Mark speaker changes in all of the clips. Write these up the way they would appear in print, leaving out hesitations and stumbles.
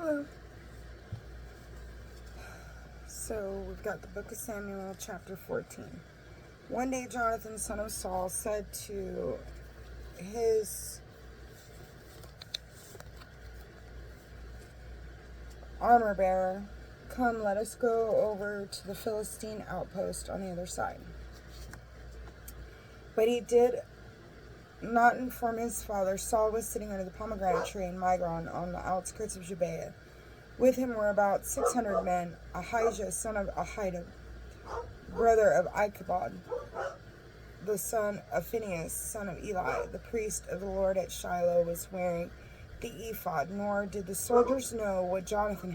Speaker 1: Hello. So we've got the book of Samuel, chapter 14. One day Jonathan, son of Saul, said to his armor bearer, "Come, let us go over to the Philistine outpost on the other side." But he did not inform his father. Saul was sitting under the pomegranate tree in Migron on the outskirts of Gibeah. With him were about 600 men. Ahijah, son of Ahitub, brother of Ichabod, the son of Phinehas, son of Eli, the priest of the Lord at Shiloh, was wearing the ephod. Nor did the soldiers know that Jonathan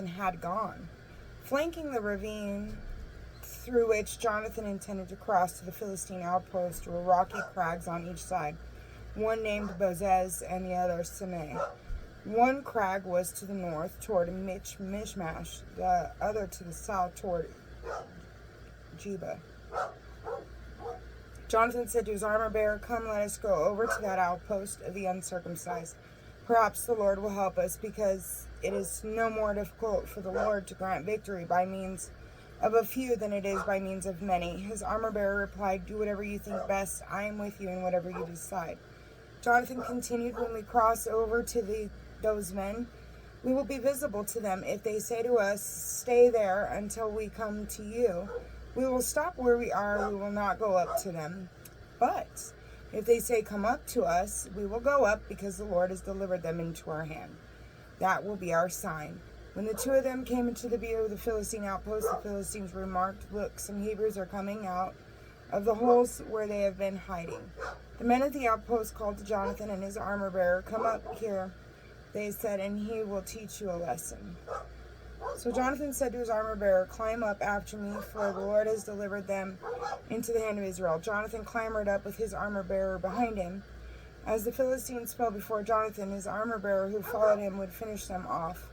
Speaker 1: had gone. Flanking the ravine through which Jonathan intended to cross to the Philistine outpost were rocky crags on each side, one named Bozez and the other Semei. One crag was to the north toward Michmash, the other to the south toward Jeba. Jonathan said to his armor bearer, "Come, let us go over to that outpost of the uncircumcised. Perhaps the Lord will help us, because it is no more difficult for the Lord to grant victory by means of a few than it is by means of many." His armor bearer replied, "Do whatever you think best. I am with you in whatever you decide." Jonathan continued, "When we cross over to those men, we will be visible to them. If they say to us, 'Stay there until we come to you,' we will stop where we are. We will not go up to them. But if they say, 'Come up to us,' we will go up, because the Lord has delivered them into our hand. That will be our sign." When the two of them came into the view of the Philistine outpost, the Philistines remarked, "Look, some Hebrews are coming out of the holes where they have been hiding." The men at the outpost called to Jonathan and his armor bearer. "Come up here," they said, "and he will teach you a lesson." So Jonathan said to his armor bearer, "Climb up after me, for the Lord has delivered them into the hand of Israel." Jonathan clambered up with his armor bearer behind him. As the Philistines fell before Jonathan, his armor bearer who followed him would finish them off.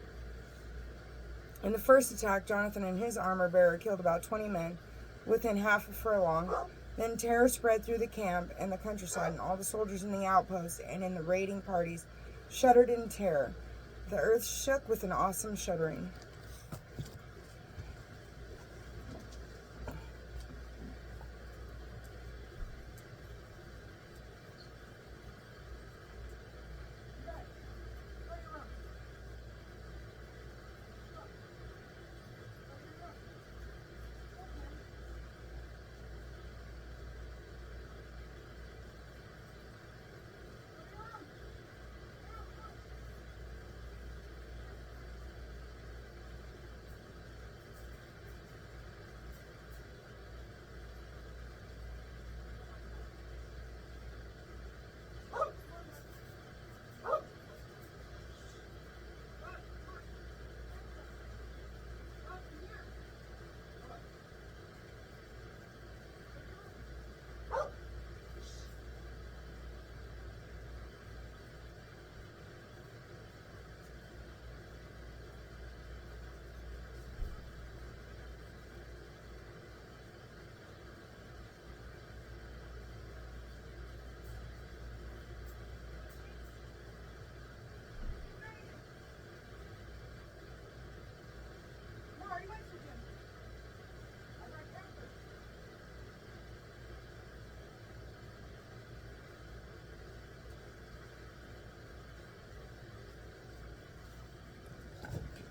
Speaker 1: In the first attack, Jonathan and his armor bearer killed about 20 men within half a furlong. Then terror spread through the camp and the countryside, and all the soldiers in the outpost and in the raiding parties shuddered in terror. The earth shook with an awesome shuddering.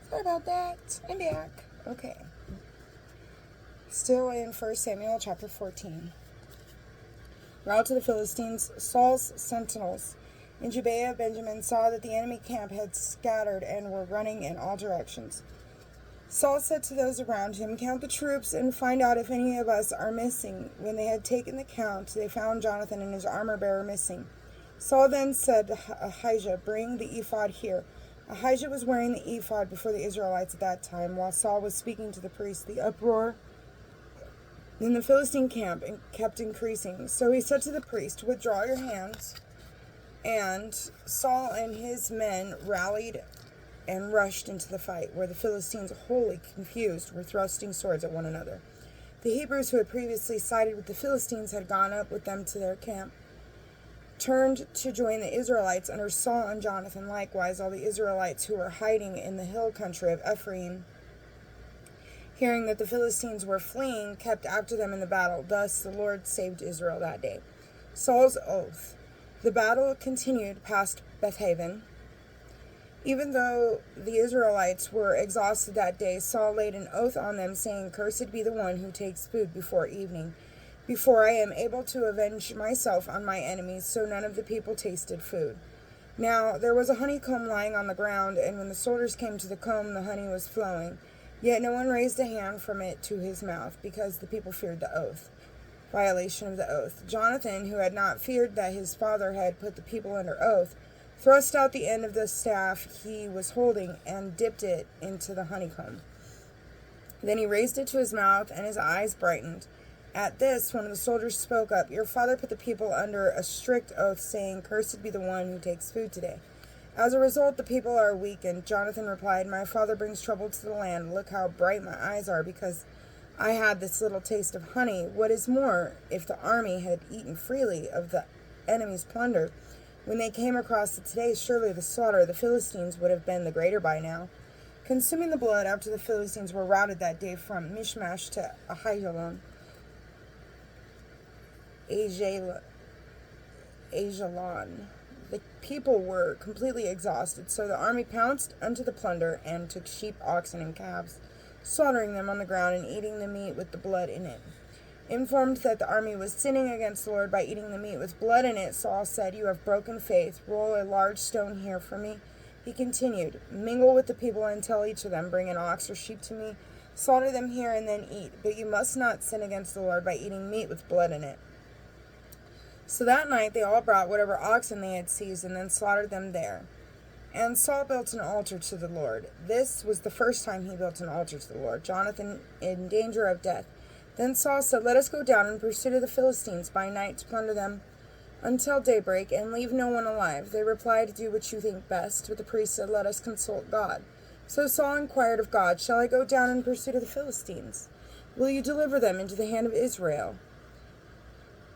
Speaker 1: Sorry about that. I'm back. Okay. Still in 1 Samuel chapter 14. Route to the Philistines, Saul's sentinels in Gibeah of Benjamin saw that the enemy camp had scattered and were running in all directions. Saul said to those around him, "Count the troops and find out if any of us are missing." When they had taken the count, they found Jonathan and his armor bearer missing. Saul then said to Ahijah, "Bring the ephod here." Ahijah was wearing the ephod before the Israelites at that time, while Saul was speaking to the priests. The uproar in the Philistine camp kept increasing. So he said to the priest, "Withdraw your hands." And Saul and his men rallied and rushed into the fight, where the Philistines, wholly confused, were thrusting swords at one another. The Hebrews who had previously sided with the Philistines had gone up with them to their camp. turned to join the Israelites under Saul and Jonathan. Likewise, all the Israelites who were hiding in the hill country of Ephraim, hearing that the Philistines were fleeing, kept after them in the battle. Thus the Lord saved Israel that day. Saul's oath. The battle continued past Bethaven. Even though the Israelites were exhausted that day, Saul laid an oath on them, saying, "Cursed be the one who takes food before evening, before I am able to avenge myself on my enemies." So none of the people tasted food. Now there was a honeycomb lying on the ground, and when the soldiers came to the comb, the honey was flowing. Yet no one raised a hand from it to his mouth, because the people feared the oath. Violation of the oath. Jonathan, who had not feared that his father had put the people under oath, thrust out the end of the staff he was holding and dipped it into the honeycomb. Then he raised it to his mouth, and his eyes brightened. At this, one of the soldiers spoke up. "Your father put the people under a strict oath, saying, 'Cursed be the one who takes food today.' As a result, the people are weakened." Jonathan replied, "My father brings trouble to the land. Look how bright my eyes are, because I had this little taste of honey. What is more, if the army had eaten freely of the enemy's plunder when they came across it today, surely the slaughter of the Philistines would have been the greater by now." Consuming the blood after the Philistines were routed that day from Michmash to Ajalon, the people were completely exhausted, so the army pounced unto the plunder and took sheep, oxen, and calves, slaughtering them on the ground and eating the meat with the blood in it. Informed that the army was sinning against the Lord by eating the meat with blood in it, Saul said, "You have broken faith. Roll a large stone here for me." He continued, "Mingle with the people and tell each of them, 'Bring an ox or sheep to me. Slaughter them here and then eat. But you must not sin against the Lord by eating meat with blood in it.'" So that night they all brought whatever oxen they had seized and then slaughtered them there. And Saul built an altar to the Lord. This was the first time he built an altar to the Lord, Jonathan in danger of death. Then Saul said, "Let us go down in pursuit of the Philistines by night to plunder them until daybreak, and leave no one alive." They replied, "Do what you think best." But the priest said, "Let us consult God." So Saul inquired of God, "Shall I go down in pursuit of the Philistines? Will you deliver them into the hand of Israel?"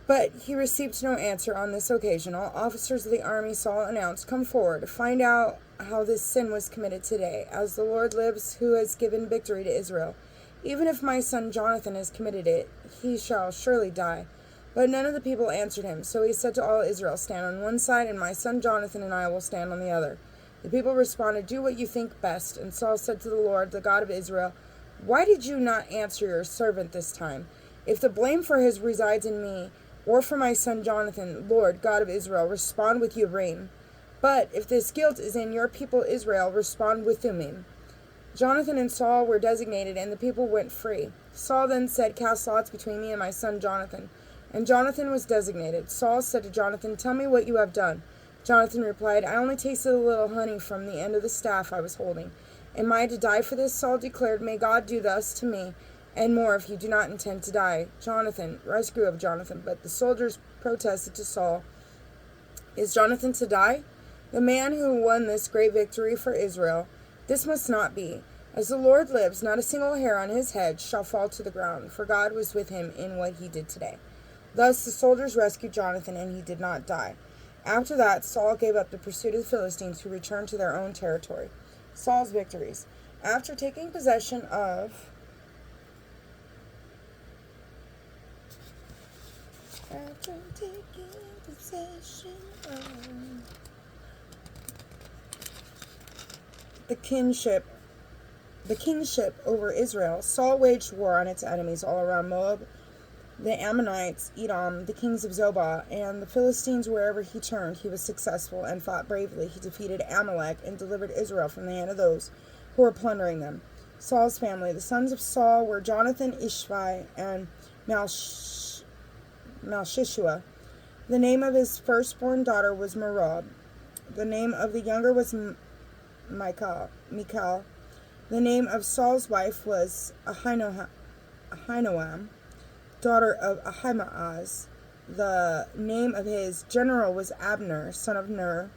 Speaker 1: But he received no answer on this occasion. All officers of the army, Saul announced, "Come forward, find out how this sin was committed today. As the Lord lives, who has given victory to Israel, even if my son Jonathan has committed it, he shall surely die." But none of the people answered him. So he said to all Israel, "Stand on one side, and my son Jonathan and I will stand on the other." The people responded, "Do what you think best." And Saul said to the Lord, the God of Israel, "Why did you not answer your servant this time? If the blame for his resides in me, or for my son Jonathan, Lord, God of Israel, respond with Urim. But if this guilt is in your people Israel, respond with Thummim." Jonathan and Saul were designated, and the people went free. Saul then said, "Cast lots between me and my son Jonathan." And Jonathan was designated. Saul said to Jonathan, "Tell me what you have done." Jonathan replied, "I only tasted a little honey from the end of the staff I was holding. Am I to die for this?" Saul declared, "May God do thus to me, and more, if you do not intend to die." Rescue of Jonathan. But the soldiers protested to Saul, "Is Jonathan to die? The man who won this great victory for Israel? This must not be. As the Lord lives, not a single hair on his head shall fall to the ground, for God was with him in what he did today." Thus the soldiers rescued Jonathan, and he did not die. After that, Saul gave up the pursuit of the Philistines, who returned to their own territory. Saul's victories. After taking possession of the kingship over Israel, Saul waged war on its enemies all around Moab, the Ammonites, Edom, the kings of Zobah, and the Philistines. Wherever he turned, he was successful and fought bravely. He defeated Amalek and delivered Israel from the hand of those who were plundering them. Saul's family. The sons of Saul were Jonathan, Ishvi, and Malchishua. The name of his firstborn daughter was Merab. The name of the younger was Michal. The name of Saul's wife was Ahinoam, daughter of Ahimaaz. The name of his general was Abner, son of Ner.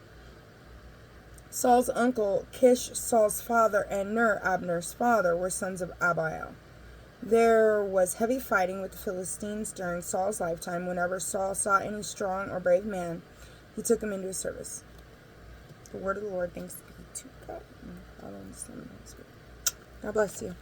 Speaker 1: Saul's uncle Kish, Saul's father, and Ner, Abner's father, were sons of Abiel. There was heavy fighting with the Philistines during Saul's lifetime. Whenever Saul saw any strong or brave man, he took him into his service. The word of the Lord, thanks be to God. God bless you.